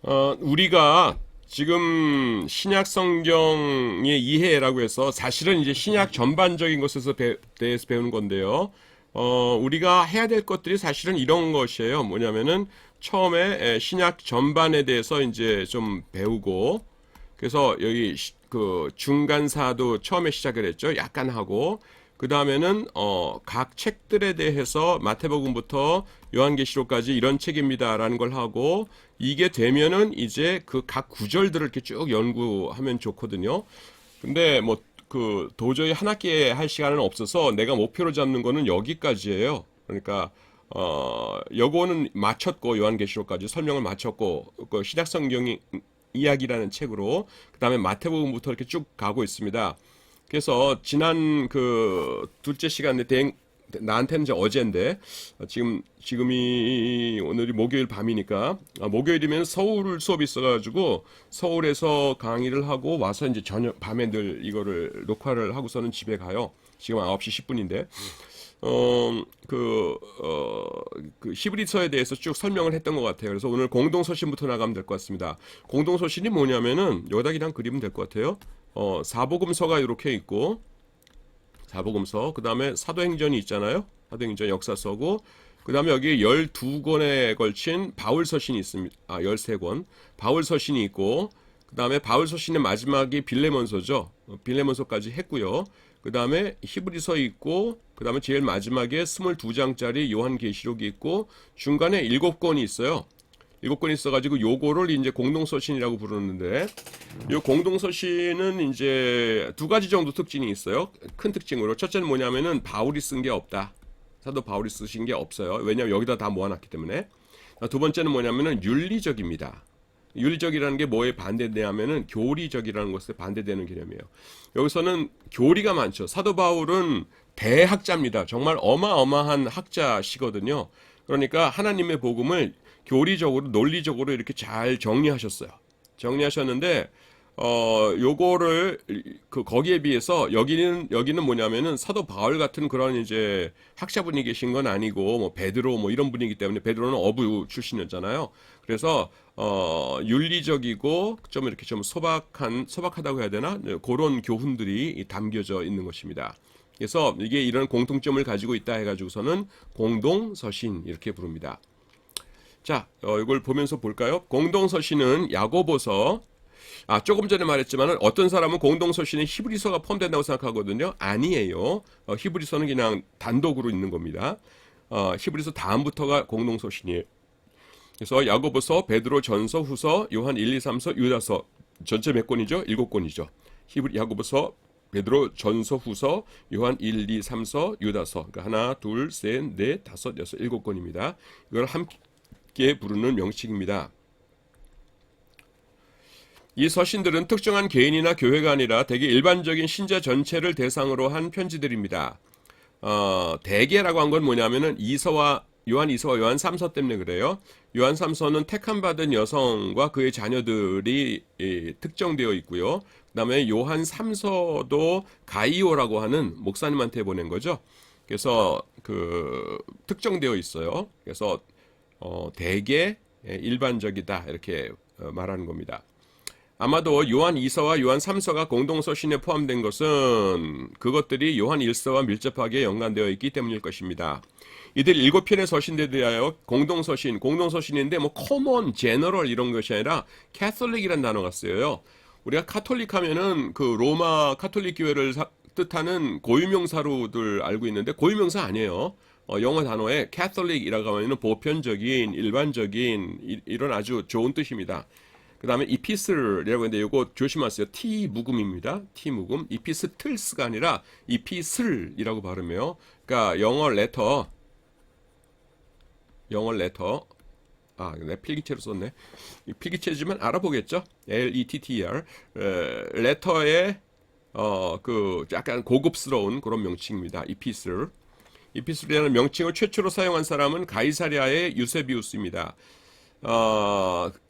우리가 지금 신약 성경의 이해라고 해서 사실은 이제 신약 전반적인 것에서 대해서 배우는 건데요. 우리가 해야 될 것들이 사실은 이런 것이에요. 뭐냐면은 처음에 신약 전반에 대해서 이제 좀 배우고, 그래서 여기 그 중간사도 처음에 시작을 했죠. 약간 하고, 그 다음에는 각 책들에 대해서 마태복음부터 요한계시록까지 이런 책입니다라는 걸 하고, 이게 되면은 이제 그 각 구절들을 이렇게 쭉 연구하면 좋거든요. 근데 뭐 그 도저히 한 학기에 할 시간은 없어서 내가 목표로 잡는 거는 여기까지예요. 그러니까 요거는 마쳤고, 요한계시록까지 설명을 마쳤고, 그 신약성경 이야기라는 책으로 그다음에 마태복음부터 이렇게 쭉 가고 있습니다. 그래서 지난 그 둘째 시간에 나한테는 이제 어제인데, 지금이 오늘이 목요일 밤이니까, 목요일이면 서울 수업이 있어가지고 서울에서 강의를 하고 와서 이제 저녁 밤에 늘 이거를 녹화를 하고서는 집에 가요. 지금 9시 10분인데. 어, 그, 어, 그 히브리서에 대해서 쭉 설명을 했던 것 같아요. 그래서 오늘 공동서신부터 나가면 될 것 같습니다. 공동서신이 뭐냐면은 여기다 그냥 그리면 될 것 같아요. 사복음서가 이렇게 있고, 사복음서, 그 다음에 사도행전이 있잖아요. 사도행전 역사서고, 그 다음에 여기 12권에 걸친 바울서신이 있습니다. 13권. 바울서신이 있고, 그 다음에 바울서신의 마지막이 빌레몬서죠. 빌레몬서까지 했고요. 그 다음에 히브리서 있고, 그 다음에 제일 마지막에 22장짜리 요한계시록이 있고, 중간에 7권이 있어요. 7권이 있어가지고 요거를 이제 공동서신이라고 부르는데, 요 공동서신은 이제 두 가지 정도 특징이 있어요. 큰 특징으로. 첫째는 뭐냐면은 바울이 쓴 게 없다. 사도 바울이 쓰신 게 없어요. 왜냐하면 여기다 다 모아놨기 때문에. 두 번째는 뭐냐면은 윤리적입니다. 윤리적이라는 게 뭐에 반대되냐면은 교리적이라는 것에 반대되는 개념이에요. 여기서는 교리가 많죠. 사도 바울은 대학자입니다. 정말 어마어마한 학자시거든요. 그러니까 하나님의 복음을 교리적으로 논리적으로 이렇게 잘 정리하셨어요. 정리하셨는데 요거를 거기에 비해서 여기는 뭐냐면은 사도 바울 같은 그런 이제 학자분이 계신 건 아니고, 뭐 베드로 뭐 이런 분이기 때문에, 베드로는 어부 출신이었잖아요. 그래서 윤리적이고 좀 이렇게 좀 소박하다고 해야 되나, 그런 교훈들이 담겨져 있는 것입니다. 그래서 이게 이런 공통점을 가지고 있다 해가지고서는 공동서신 이렇게 부릅니다. 자, 이걸 보면서 볼까요? 공동서신은 야고보서, 조금 전에 말했지만 어떤 사람은 공동서신에 히브리서가 포함된다고 생각하거든요. 아니에요. 히브리서는 그냥 단독으로 있는 겁니다. 히브리서 다음부터가 공동서신이에요. 그래서 야고보서, 베드로 전서, 후서, 요한 1, 2, 3서, 유다서 전체 몇 권이죠? 7권이죠. 야고보서, 베드로 전서, 후서, 요한 1, 2, 3서, 유다서. 그러니까 하나, 둘, 셋, 넷, 다섯, 여섯, 7권입니다. 이걸 함께 부르는 명칭입니다. 이 서신들은 특정한 개인이나 교회가 아니라 대개 일반적인 신자 전체를 대상으로 한 편지들입니다. 대개라고 한 건 뭐냐면은 요한 2서와 요한 3서 때문에 그래요. 요한 3서는 택함 받은 여성과 그의 자녀들이 특정되어 있고요. 그 다음에 요한 3서도 가이오라고 하는 목사님한테 보낸 거죠. 그래서 특정되어 있어요. 그래서 대개 일반적이다 이렇게 말하는 겁니다. 아마도 요한 2서와 요한 3서가 공동서신에 포함된 것은 그것들이 요한 1서와 밀접하게 연관되어 있기 때문일 것입니다. 이들 7편의 서신에 대하여 공동서신인데 뭐 common, general 이런 것이 아니라 catholic이라는 단어가 쓰여요. 우리가 카톨릭 하면은 그 로마 카톨릭 교회를 뜻하는 고유명사로들 알고 있는데 고유명사 아니에요. 영어 단어에 catholic이라고 하면 보편적인, 일반적인 이런 아주 좋은 뜻입니다. 그 다음에 이피슬이라고 했는데 이거 조심하세요. T 묵음입니다. T 묵음. 이피스틀스가 아니라 이피슬이라고 발음해요. 그러니까 영어 레터. 내 필기체로 썼네. 필기체지만 알아보겠죠. LETTER. 레터의 약간 고급스러운 그런 명칭입니다. 이피슬. 이피슬이라는 명칭을 최초로 사용한 사람은 가이사랴의 유세비우스입니다.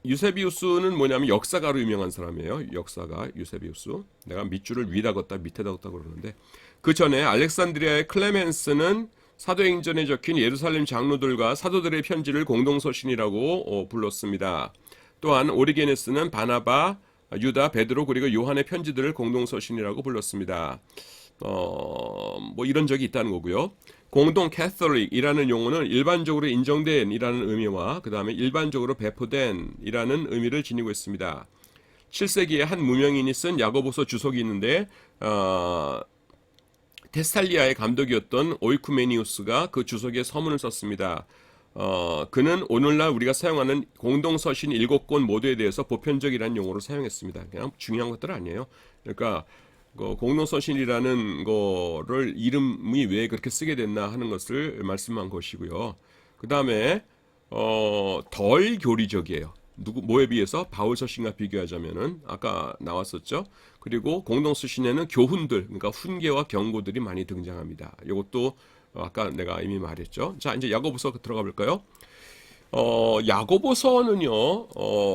유세비우스는 뭐냐면 역사가로 유명한 사람이에요. 역사가 유세비우스. 내가 밑줄을 위다 걷다 밑에다 걷다 그러는데, 그 전에 알렉산드리아의 클레멘스는 사도행전에 적힌 예루살렘 장로들과 사도들의 편지를 공동서신이라고 불렀습니다. 또한 오리게네스는 바나바, 유다, 베드로 그리고 요한의 편지들을 공동서신이라고 불렀습니다. 뭐 이런 적이 있다는 거고요. 공동 캐톨릭이라는 용어는 일반적으로 인정된이라는 의미와 그 다음에 일반적으로 배포된이라는 의미를 지니고 있습니다. 7세기에 한 무명인이 쓴 야고보서 주석이 있는데 테살리아의 감독이었던 오이쿠메니우스가 그 주석에 서문을 썼습니다. 그는 오늘날 우리가 사용하는 공동서신 7권 모두에 대해서 보편적이라는 용어를 사용했습니다. 그냥 중요한 것들 아니에요. 그러니까 공동서신이라는 거를 이름이 왜 그렇게 쓰게 됐나 하는 것을 말씀한 것이고요. 그 다음에 덜 교리적이에요. 뭐에 비해서 바울서신과 비교하자면은 아까 나왔었죠. 그리고 공동서신에는 교훈들, 그러니까 훈계와 경고들이 많이 등장합니다. 이것도 아까 내가 이미 말했죠. 자, 이제 야고보서 들어가 볼까요? 야고보서는요,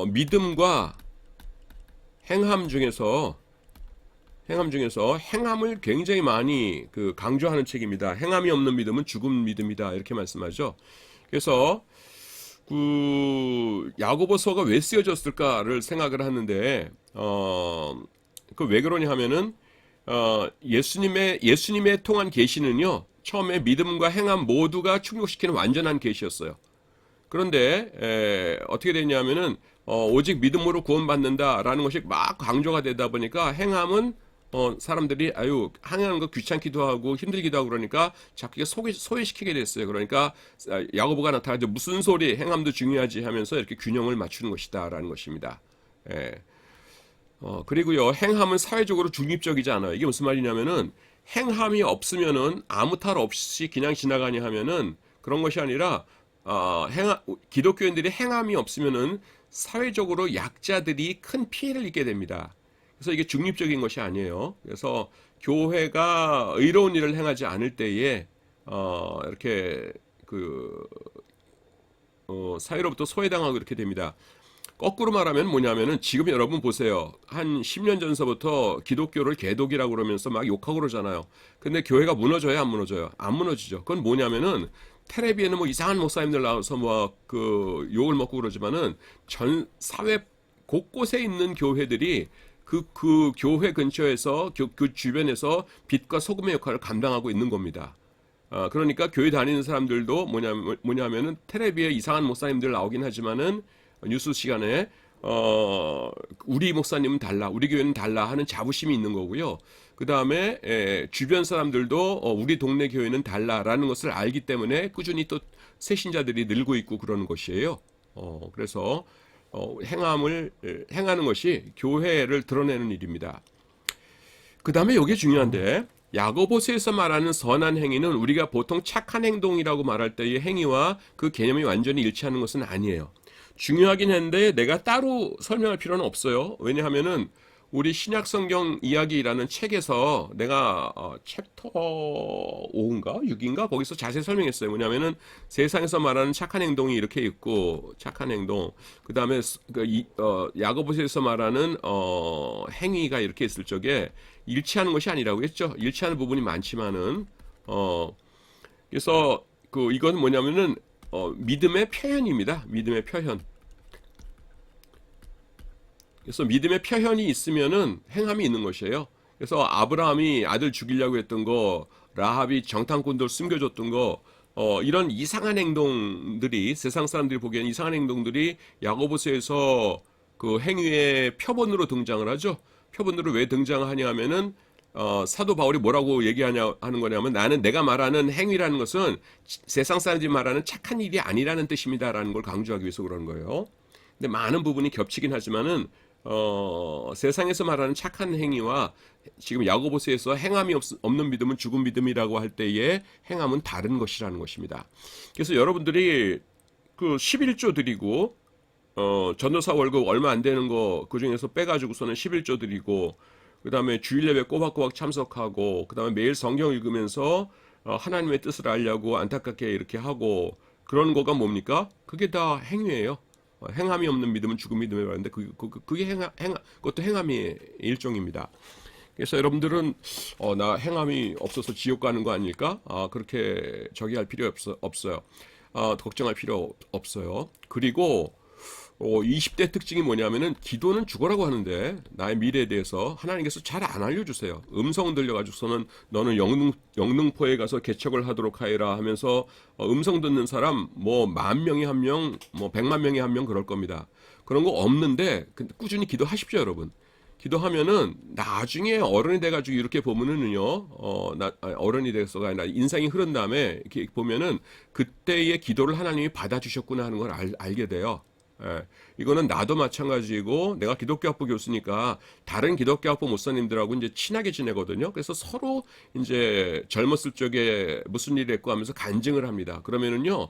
믿음과 행함 중에서 행함을 굉장히 많이 강조하는 책입니다. 행함이 없는 믿음은 죽은 믿음이다. 이렇게 말씀하죠. 그래서 야고보서가 왜 쓰여졌을까를 생각을 하는데, 왜 그러냐 하면은, 예수님의 통한 계시는요, 처음에 믿음과 행함 모두가 충족시키는 완전한 계시였어요. 그런데, 어떻게 됐냐면은, 오직 믿음으로 구원받는다라는 것이 막 강조가 되다 보니까 행함은 사람들이 행하는 거 귀찮기도 하고 힘들기도 하고 그러니까 자꾸 소외시키게 됐어요. 그러니까 야고보가 나타나죠. 무슨 소리 행함도 중요하지 하면서 이렇게 균형을 맞추는 것이다라는 것입니다. 예. 그리고요 행함은 사회적으로 중립적이지 않아요. 이게 무슨 말이냐면은 행함이 없으면은 아무 탈 없이 그냥 지나가냐 하면은 그런 것이 아니라 기독교인들이 행함이 없으면은 사회적으로 약자들이 큰 피해를 입게 됩니다. 그래서 이게 중립적인 것이 아니에요. 그래서 교회가 의로운 일을 행하지 않을 때에 이렇게 사회로부터 소외당하고 이렇게 됩니다. 거꾸로 말하면 뭐냐면은 지금 여러분 보세요. 한 10년 전서부터 기독교를 개독이라고 그러면서 막 욕하고 그러잖아요. 근데 교회가 무너져요, 안 무너져요? 안 무너지죠. 그건 뭐냐면은 텔레비에는 뭐 이상한 목사님들 나와서 뭐 욕을 먹고 그러지만은 전 사회 곳곳에 있는 교회들이 그 교회 근처에서 그 주변에서 빛과 소금의 역할을 감당하고 있는 겁니다. 그러니까 교회 다니는 사람들도 뭐냐면은 텔레비에 이상한 목사님들 나오긴 하지만은 뉴스 시간에 우리 목사님은 달라, 우리 교회는 달라 하는 자부심이 있는 거고요. 그 다음에 주변 사람들도 우리 동네 교회는 달라라는 것을 알기 때문에 꾸준히 또 새신자들이 늘고 있고 그러는 것이에요. 그래서 행하는 것이 교회를 드러내는 일입니다. 그 다음에 이게 중요한데 야고보서에서 말하는 선한 행위는 우리가 보통 착한 행동이라고 말할 때의 행위와 그 개념이 완전히 일치하는 것은 아니에요. 중요하긴 한데 내가 따로 설명할 필요는 없어요. 왜냐하면은 우리 신약성경 이야기라는 책에서 내가 챕터 5인가 6인가 거기서 자세히 설명했어요. 뭐냐면은 세상에서 말하는 착한 행동이 이렇게 있고 착한 행동 그 다음에 야고보서에서 말하는 행위가 이렇게 있을 적에 일치하는 것이 아니라고 했죠. 일치하는 부분이 많지만은 그래서 이건 뭐냐면은 믿음의 표현입니다. 믿음의 표현. 그래서 믿음의 표현이 있으면은 행함이 있는 것이에요. 그래서 아브라함이 아들 죽이려고 했던 거, 라합이 정탐꾼들 숨겨줬던 거, 이런 이상한 행동들이 세상 사람들이 보기에는 이상한 행동들이 야고보서에서 그 행위의 표본으로 등장을 하죠. 표본으로 왜 등장하냐 하면은 사도 바울이 뭐라고 얘기하냐 하는 거냐면 나는 내가 말하는 행위라는 것은 세상 사람들이 말하는 착한 일이 아니라는 뜻입니다라는 걸 강조하기 위해서 그러는 거예요. 근데 많은 부분이 겹치긴 하지만은 세상에서 말하는 착한 행위와 지금 야고보서에서 행함이 없는 믿음은 죽은 믿음이라고 할 때의 행함은 다른 것이라는 것입니다. 그래서 여러분들이 11조 드리고 전도사 월급 얼마 안 되는 거 그중에서 빼가지고서는 11조 드리고 그 다음에 주일 예배 꼬박꼬박 참석하고 그 다음에 매일 성경 읽으면서 하나님의 뜻을 알려고 안타깝게 이렇게 하고 그런 거가 뭡니까? 그게 다 행위예요. 행함이 없는 믿음은 죽은 믿음이라고 하는데 그게 그것도 행함의 일종입니다. 그래서 여러분들은 나 행함이 없어서 지옥 가는 거 아닐까? 그렇게 저기 할 필요 없어요. 걱정할 필요 없어요. 그리고 20대 특징이 뭐냐면은 기도는 죽어라고 하는데 나의 미래에 대해서 하나님께서 잘 안 알려주세요. 음성 들려가지고서는 너는 영능포에 가서 개척을 하도록 하여라 하면서 음성 듣는 사람 뭐 10,000명이 1명, 뭐 100만 명이 1명 그럴 겁니다. 그런 거 없는데 꾸준히 기도하십시오, 여러분. 기도하면은 나중에 어른이 돼가지고 이렇게 보면은요, 어른이 돼서가 아니라 인생이 흐른 다음에 이렇게 보면은 그때의 기도를 하나님이 받아주셨구나 하는 걸 알게 돼요. 예, 이거는 나도 마찬가지고 내가 기독교 학부 교수니까 다른 기독교 학부 목사님들하고 이제 친하게 지내거든요. 그래서 서로 이제 젊었을 적에 무슨 일을 했고 하면서 간증을 합니다. 그러면은요,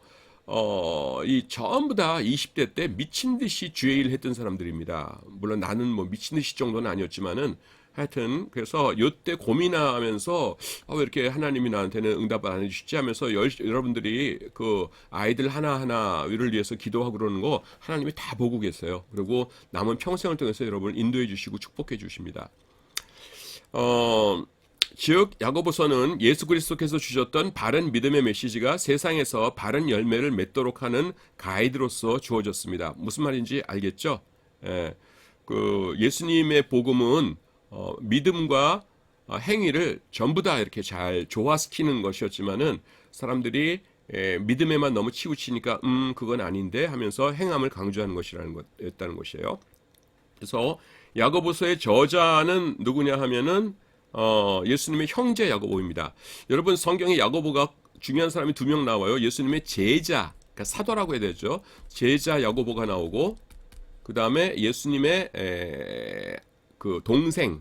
이 전부 다 20대 때 미친 듯이 주의 일 했던 사람들입니다. 물론 나는 뭐 미친 듯이 정도는 아니었지만은 하여튼 그래서 요때 고민하면서 왜 이렇게 하나님이 나한테는 응답을 안 해주시지 하면서 여러분들이 그 아이들 하나하나 위를 위해서 기도하고 그러는 거 하나님이 다 보고 계세요. 그리고 남은 평생을 통해서 여러분을 인도해 주시고 축복해 주십니다. 즉 야고보서는 예수 그리스도께서 주셨던 바른 믿음의 메시지가 세상에서 바른 열매를 맺도록 하는 가이드로서 주어졌습니다. 무슨 말인지 알겠죠? 그 예수님의 복음은 믿음과 행위를 전부 다 이렇게 잘 조화시키는 것이었지만은 사람들이 믿음에만 너무 치우치니까 그건 아닌데 하면서 행함을 강조하는 것이었다는 것이에요. 그래서 야고보서의 저자는 누구냐 하면은 예수님의 형제 야고보입니다. 여러분 성경에 야고보가 중요한 사람이 2명 나와요. 예수님의 제자, 그러니까 사도라고 해야 되죠. 제자 야고보가 나오고 그 다음에 예수님의 그 동생,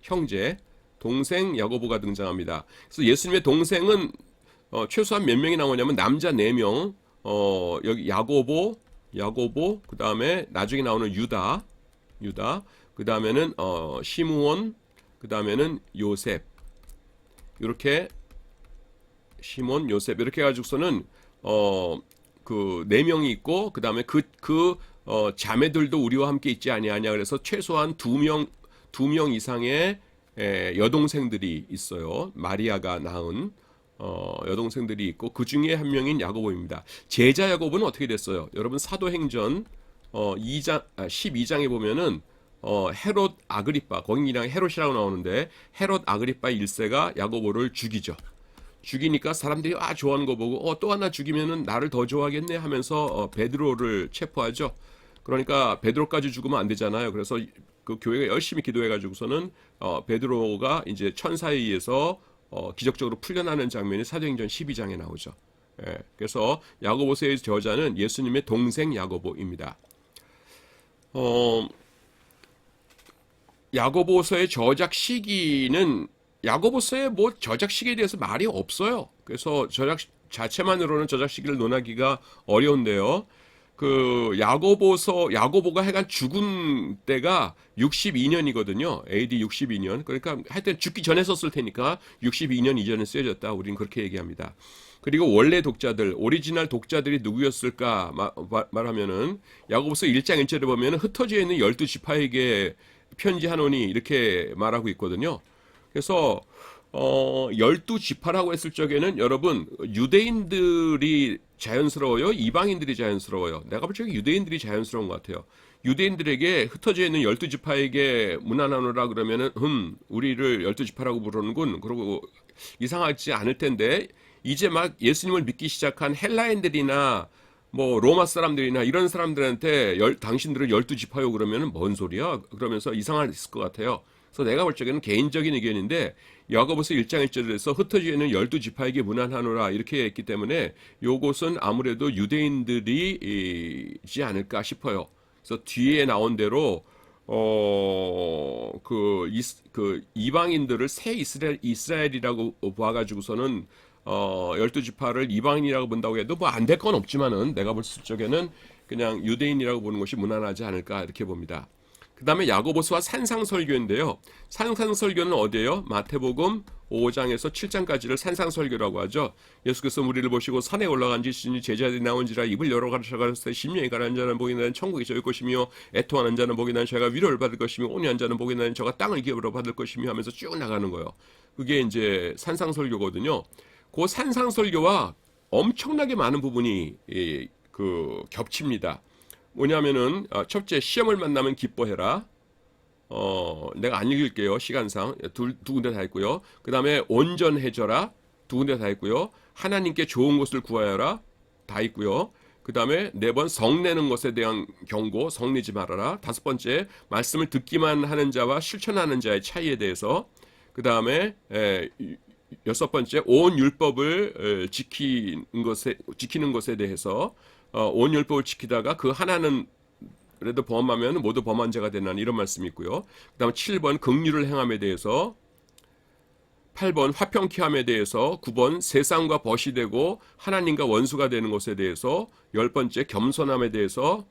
형제, 동생 야고보가 등장합니다. 그래서 예수님의 동생은 최소한 몇 명이 나오냐면 남자 4명, 여기 야고보, 그 다음에 나중에 나오는 유다, 그 다음에는 시므온, 그 다음에는 요셉, 이렇게 시몬, 요셉 이렇게 해가지고서는 그 4명이 있고 그 다음에 자매들도 우리와 함께 있지 아니하냐 그래서 최소한 2명 이상의 여동생들이 있어요. 마리아가 낳은 여동생들이 있고 그 중에 한 명인 야고보입니다. 제자 야고보는 어떻게 됐어요? 여러분 사도행전 12장에 보면은 헤롯 아그리빠, 거기 그냥 헤롯이라고 나오는데 헤롯 아그리빠 1세가 야고보를 죽이죠. 죽이니까 사람들이 좋아하는 거 보고 또 하나 죽이면은 나를 더 좋아하겠네 하면서 베드로를 체포하죠. 그러니까 베드로까지 죽으면 안 되잖아요. 그래서 그 교회가 열심히 기도해가지고서는 베드로가 이제 천사에 의해서 기적적으로 풀려나는 장면이 사도행전 12장에 나오죠. 그래서 야고보서의 저자는 예수님의 동생 야고보입니다. 야고보서의 저작 시기는 야고보서의 뭐 저작 시기에 대해서 말이 없어요. 그래서 저작 자체만으로는 저작 시기를 논하기가 어려운데요. 그 야고보가 하여간 죽은 때가 62년이거든요. AD 62년. 그러니까 하여튼 죽기 전에 썼을 테니까 62년 이전에 쓰여졌다. 우리는 그렇게 얘기합니다. 그리고 원래 독자들, 오리지널 독자들이 누구였을까 말하면은 야고보서 1장 1절에 보면은 흩어져 있는 12지파에게 편지하노니 이렇게 말하고 있거든요. 그래서 12지파라고 했을 적에는 여러분 유대인들이 자연스러워요? 이방인들이 자연스러워요? 내가 볼 적에 유대인들이 자연스러운 것 같아요. 유대인들에게 흩어져 있는 12지파에게 문안하노라 그러면은 우리를 12지파라고 부르는군. 그러고 이상하지 않을 텐데 이제 막 예수님을 믿기 시작한 헬라인들이나 뭐 로마 사람들이나 이런 사람들한테 당신들은 12지파요 그러면은 뭔 소리야? 그러면서 이상할 것 같아요. 그래서 내가 볼 적에는 개인적인 의견인데 야고보서 1장 1절에서 흩어져 있는 12지파에게 문안하노라 이렇게 했기 때문에 요것은 아무래도 유대인들이지 않을까 싶어요. 그래서 뒤에 나온 대로 그 이방인들을 새 이스라엘이라고 봐가지고서는 12지파를 이방인이라고 본다고 해도 뭐 안 될 건 없지만은 내가 볼 적에는 그냥 유대인이라고 보는 것이 무난하지 않을까 이렇게 봅니다. 그 다음에 야고보서와 산상설교인데요. 산상설교는 어디예요? 마태복음 5장에서 7장까지를 산상설교라고 하죠. 예수께서 우리를 보시고 산에 올라간 지시니 제자들이 나온지라 입을 열어 가르쳐가르쳐 심령이 가라앉은 자는 복이 나는 천국이 저일 것이며 애통하는 자는 복이 나는 저가 위로를 받을 것이며 온유한 자는 복이 나는 저가 땅을 기업으로 받을 것이며 하면서 쭉 나가는 거예요. 그게 이제 산상설교거든요. 그 산상설교와 엄청나게 많은 부분이 겹칩니다. 뭐냐면은 첫째 시험을 만나면 기뻐해라. 내가 안 읽을게요. 시간상 두 군데 다 있고요. 그 다음에 온전해져라. 두 군데 다 있고요. 하나님께 좋은 것을 구하여라. 다 있고요. 그 다음에 네 번 성내는 것에 대한 경고, 성내지 말아라. 다섯 번째 말씀을 듣기만 하는 자와 실천하는 자의 차이에 대해서. 그 다음에 여섯 번째 온 율법을 지키는 것에 대해서 온 율법을 지키다가 그 하나는 그래도 범하면 모두 범한 자가 되는 이런 말씀이 있고요. 그 다음에 7번 긍휼을 행함에 대해서, 8번 화평케 함에 대해서, 9번 세상과 벗이 되고 하나님과 원수가 되는 것에 대해서, 10번째 겸손함에 대해서,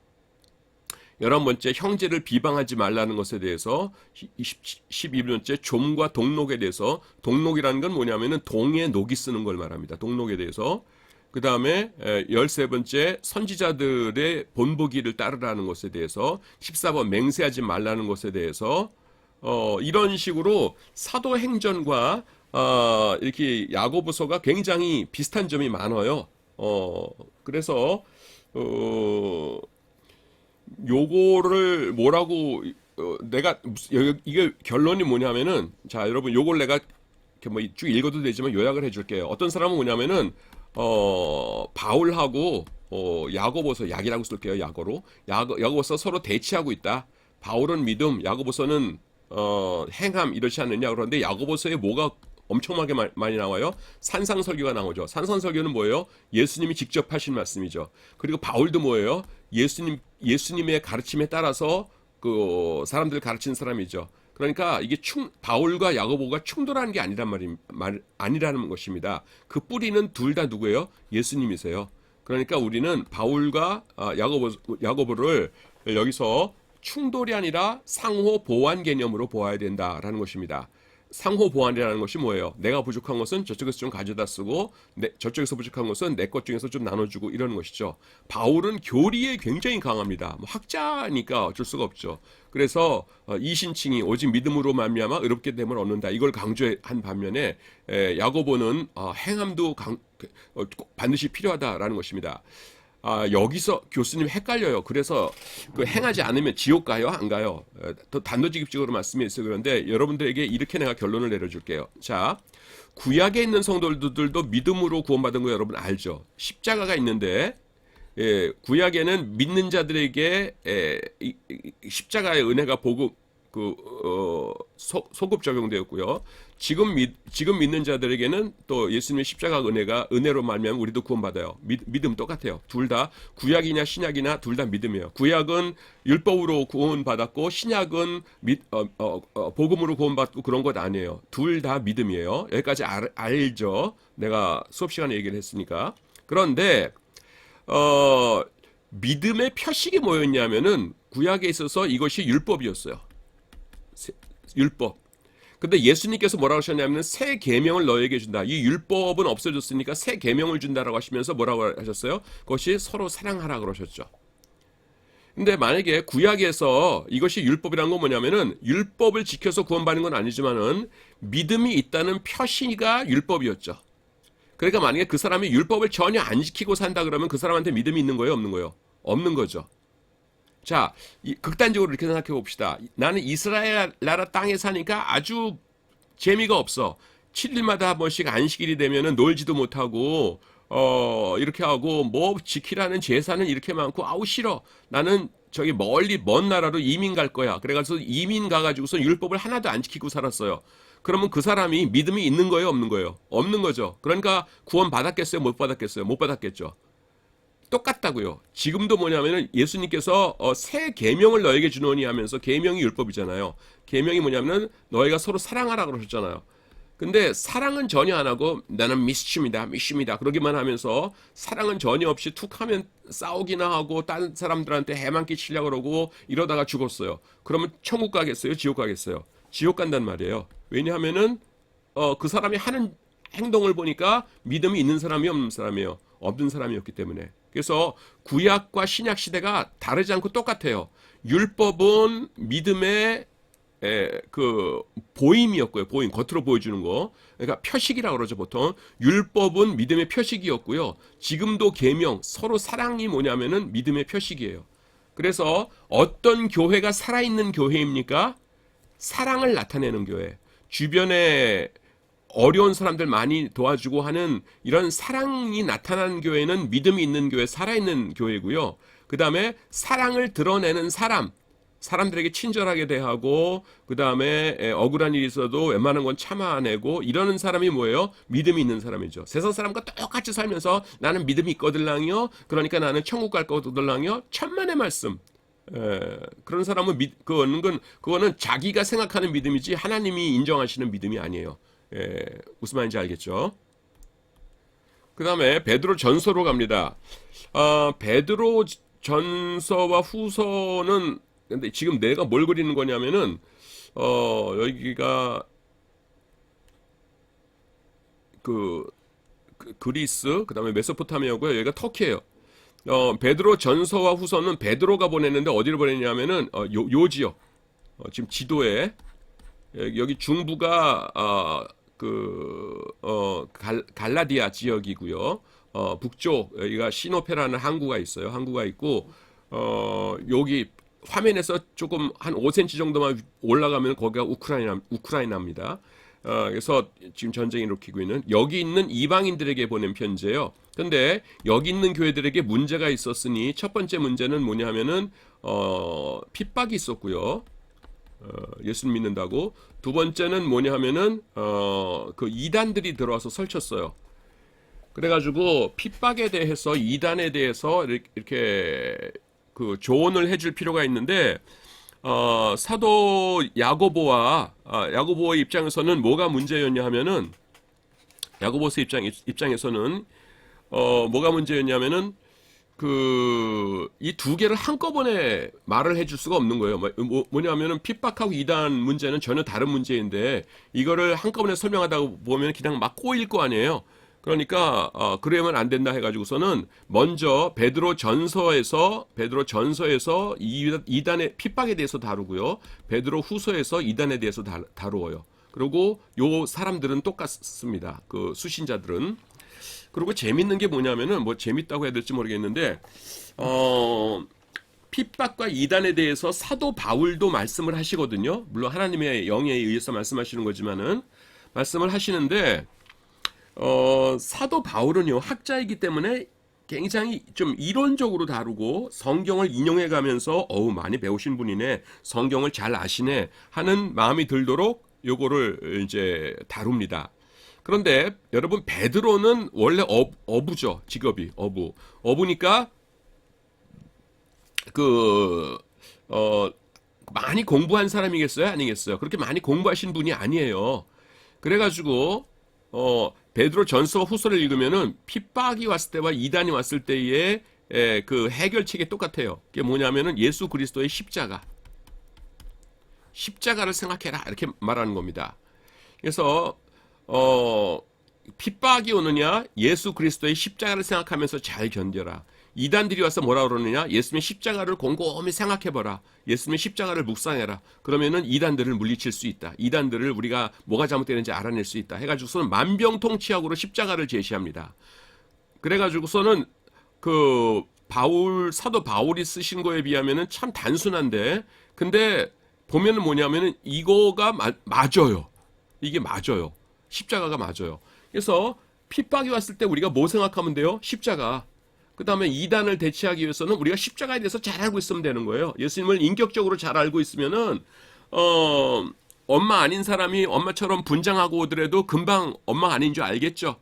11번째 형제를 비방하지 말라는 것에 대해서, 12번째 좀과 동록에 대해서, 동록이라는 건 뭐냐면은 동에 녹이 쓰는 걸 말합니다. 동록에 대해서. 그 다음에 13번째 선지자들의 본보기를 따르라는 것에 대해서, 14번 맹세하지 말라는 것에 대해서, 이런 식으로 사도행전과 이렇게 야고보서가 굉장히 비슷한 점이 많아요. 그래서 요거를 뭐라고 내가 이게 결론이 뭐냐면은, 자 여러분 요걸 내가 뭐 쭉 읽어도 되지만 요약을 해줄게요. 어떤 사람은 뭐냐면은 바울하고 야고보서, 약이라고 쓸게요. 야고로 야고보서 서로 대치하고 있다. 바울은 믿음, 야고보서는 행함, 이렇지 않느냐. 그런데 야고보서에 뭐가 엄청나게 많이 나와요? 산상설교가 나오죠. 산상설교는 뭐예요? 예수님이 직접 하신 말씀이죠. 그리고 바울도 뭐예요? 예수님의 가르침에 따라서 그 사람들 가르친 사람이죠. 그러니까 이게 바울과 야고보가 충돌하는 게 아니라는 것입니다. 그 뿌리는 둘 다 누구예요? 예수님이세요. 그러니까 우리는 바울과 야고보를 여기서 충돌이 아니라 상호 보완 개념으로 보아야 된다라는 것입니다. 상호 보완이라는 것이 뭐예요? 내가 부족한 것은 저쪽에서 좀 가져다 쓰고, 저쪽에서 부족한 것은 내 것 중에서 좀 나눠주고, 이러는 것이죠. 바울은 교리에 굉장히 강합니다. 뭐 학자니까 어쩔 수가 없죠. 그래서 이신칭이 오직 믿음으로 말미암아 의롭게 됨을 얻는다, 이걸 강조한 반면에 야고보는 행함도 반드시 필요하다라는 것입니다. 여기서 교수님 헷갈려요. 그래서 그 행하지 않으면 지옥 가요? 안 가요? 더 단도직입적으로 말씀해서 그런데 여러분들에게 이렇게 내가 결론을 내려줄게요. 자, 구약에 있는 성도들도 믿음으로 구원받은 거 여러분 알죠? 십자가가 있는데, 구약에는 믿는 자들에게 십자가의 은혜가 소급 적용되었고요. 지금 믿는 자들에게는 또 예수님의 십자가 은혜로 말미암아 우리도 구원받아요. 믿음 똑같아요. 둘 다 구약이냐 신약이나 둘 다 믿음이에요. 구약은 율법으로 구원받았고 신약은 복음으로 구원받고 그런 것 아니에요. 둘 다 믿음이에요. 여기까지 알죠? 내가 수업 시간에 얘기를 했으니까. 그런데 믿음의 표식이 뭐였냐면은 구약에 있어서 이것이 율법이었어요. 율법. 근데 예수님께서 뭐라고 하셨냐면 새 계명을 너에게 준다. 이 율법은 없어졌으니까 새 계명을 준다라고 하시면서 뭐라고 하셨어요? 그것이 서로 사랑하라 그러셨죠. 근데 만약에 구약에서 이것이 율법이라는 건 뭐냐면은 율법을 지켜서 구원받는 건 아니지만은 믿음이 있다는 표시가 율법이었죠. 그러니까 만약에 그 사람이 율법을 전혀 안 지키고 산다 그러면 그 사람한테 믿음이 있는 거예요? 없는 거예요? 없는 거죠. 자, 극단적으로 이렇게 생각해 봅시다. 나는 이스라엘 나라 땅에 사니까 아주 재미가 없어. 7일마다 한 번씩 안식일이 되면은 놀지도 못하고, 이렇게 하고, 뭐 지키라는 제사는 이렇게 많고, 아우 싫어. 나는 저기 멀리 먼 나라로 이민 갈 거야. 그래가지고 이민 가가지고서 율법을 하나도 안 지키고 살았어요. 그러면 그 사람이 믿음이 있는 거예요? 없는 거예요? 없는 거죠. 그러니까 구원 받았겠어요? 못 받았겠어요? 못 받았겠죠. 똑같다고요. 지금도 뭐냐면은 예수님께서 새 계명을 너에게 주노니 하면서, 계명이 율법이잖아요. 계명이 뭐냐면은 너희가 서로 사랑하라 그러셨잖아요. 근데 사랑은 전혀 안 하고 나는 미십니다 그러기만 하면서 사랑은 전혀 없이 툭 하면 싸우기나 하고 다른 사람들한테 해만 끼치려고 그러고 이러다가 죽었어요. 그러면 천국 가겠어요? 지옥 가겠어요? 지옥 간단 말이에요. 왜냐하면은 그 사람이 하는 행동을 보니까 믿음이 있는 사람이 없는 사람이에요. 없는 사람이었기 때문에. 그래서 구약과 신약 시대가 다르지 않고 똑같아요. 율법은 믿음의 그 보임이었고요. 보임, 겉으로 보여주는 거. 그러니까 표식이라고 그러죠, 보통. 율법은 믿음의 표식이었고요. 지금도 계명, 서로 사랑이 뭐냐면은 믿음의 표식이에요. 그래서 어떤 교회가 살아있는 교회입니까? 사랑을 나타내는 교회. 주변에 어려운 사람들 많이 도와주고 하는 이런 사랑이 나타나는 교회는 믿음이 있는 교회, 살아있는 교회고요. 그 다음에 사랑을 드러내는 사람들에게 친절하게 대하고, 그 다음에 억울한 일이 있어도 웬만한 건 참아내고, 이러는 사람이 뭐예요? 믿음이 있는 사람이죠. 세상 사람과 똑같이 살면서 나는 믿음이 있거들랑요. 그러니까 나는 천국 갈 거거들랑요. 천만의 말씀. 그런 사람은 그거는 자기가 생각하는 믿음이지 하나님이 인정하시는 믿음이 아니에요. 무슨 말인지 알겠죠? 그 다음에 베드로 전서로 갑니다. 베드로 전서와 후서는 근데 지금 내가 뭘 그리는 거냐면은 여기가 그리스, 그다음에 메소포타미아고요. 여기가 터키예요. 베드로 전서와 후서는 베드로가 보냈는데 어디를 보냈냐면은 요지요. 지금 지도에 여기 중부가 갈라디아 지역이고요. 북쪽 여기가 시노페라는 항구가 있어요. 항구가 있고 여기 화면에서 조금 한 5cm 정도만 올라가면 거기가 우크라이나입니다. 그래서 지금 전쟁이 일으키고 있는 여기 있는 이방인들에게 보낸 편지예요. 근데 여기 있는 교회들에게 문제가 있었으니 첫 번째 문제는 뭐냐면은 핍박이 있었고요. 예수를 믿는다고. 두 번째는 뭐냐 하면은 그 이단들이 들어와서 설쳤어요. 그래가지고 핍박에 대해서 이단에 대해서 이렇게 그 조언을 해줄 필요가 있는데 사도 야고보의 입장에서는 뭐가 문제였냐 하면은 야고보서 입장에서는 뭐가 문제였냐면은 이 두 개를 한꺼번에 말을 해줄 수가 없는 거예요. 뭐냐면은 핍박하고 이단 문제는 전혀 다른 문제인데 이거를 한꺼번에 설명하다 보면 그냥 막 꼬일 거 아니에요. 그러니까 그러면 안 된다 해가지고서는 먼저 베드로 전서에서 이단의 핍박에 대해서 다루고요. 베드로 후서에서 이단에 대해서 다루어요. 그리고 요 사람들은 똑같습니다. 그 수신자들은. 그리고 재밌는 게 뭐냐면은 뭐 재밌다고 해야 될지 모르겠는데 핍박과 이단에 대해서 사도 바울도 말씀을 하시거든요. 물론 하나님의 영에 의해서 말씀하시는 거지만은 말씀을 하시는데 사도 바울은요 학자이기 때문에 굉장히 좀 이론적으로 다루고 성경을 인용해 가면서 많이 배우신 분이네, 성경을 잘 아시네 하는 마음이 들도록 요거를 이제 다룹니다. 그런데 여러분 베드로는 원래 어부죠. 직업이 어부니까 많이 공부한 사람이겠어요? 아니겠어요? 그렇게 많이 공부하신 분이 아니에요. 그래가지고 베드로 전서 후서를 읽으면은 핍박이 왔을 때와 이단이 왔을 때의 그 해결책이 똑같아요. 그게 뭐냐면은 예수 그리스도의 십자가를 생각해라 이렇게 말하는 겁니다. 그래서 핍박이 오느냐 예수 그리스도의 십자가를 생각하면서 잘 견뎌라. 이단들이 와서 뭐라 그러느냐 예수님의 십자가를 곰곰이 생각해봐라. 예수님의 십자가를 묵상해라. 그러면은 이단들을 물리칠 수 있다. 이단들을 우리가 뭐가 잘못되는지 알아낼 수 있다. 해가지고서는 만병통치약으로 십자가를 제시합니다. 그래가지고서는 사도 바울이 쓰신 거에 비하면은 참 단순한데 근데 보면은 뭐냐면은 이거가 맞아요. 이게 맞아요. 십자가가 맞아요. 그래서 핍박이 왔을 때 우리가 뭐 생각하면 돼요? 십자가. 그 다음에 이단을 대체하기 위해서는 우리가 십자가에 대해서 잘 알고 있으면 되는 거예요. 예수님을 인격적으로 잘 알고 있으면은 엄마 아닌 사람이 엄마처럼 분장하고 오더라도 금방 엄마 아닌 줄 알겠죠.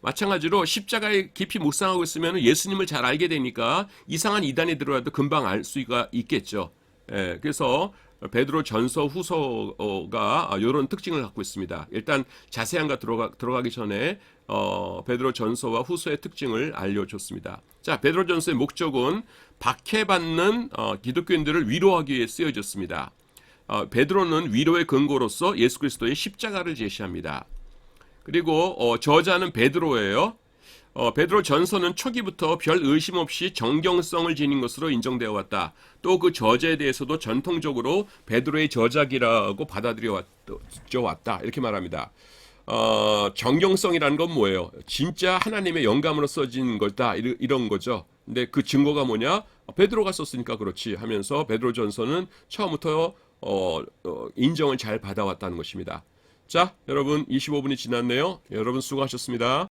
마찬가지로 십자가에 깊이 묵상하고 있으면 예수님을 잘 알게 되니까 이상한 이단이 들어와도 금방 알 수가 있겠죠. 그래서 베드로 전서 후서가 이런 특징을 갖고 있습니다. 일단 자세한 거 들어가기 전에 베드로 전서와 후서의 특징을 알려줬습니다. 자, 베드로 전서의 목적은 박해받는 기독교인들을 위로하기 위해 쓰여졌습니다. 베드로는 위로의 근거로서 예수 그리스도의 십자가를 제시합니다. 그리고 저자는 베드로예요. 베드로 전서는 초기부터 별 의심 없이 정경성을 지닌 것으로 인정되어 왔다. 또 그 저자에 대해서도 전통적으로 베드로의 저작이라고 받아들여 왔다. 이렇게 말합니다. 정경성이라는 건 뭐예요? 진짜 하나님의 영감으로 써진 거다. 이런 거죠. 근데 그 증거가 뭐냐? 베드로가 썼으니까 그렇지 하면서 베드로전서는 처음부터 인정을 잘 받아왔다는 것입니다. 자, 여러분 25분이 지났네요. 여러분 수고하셨습니다.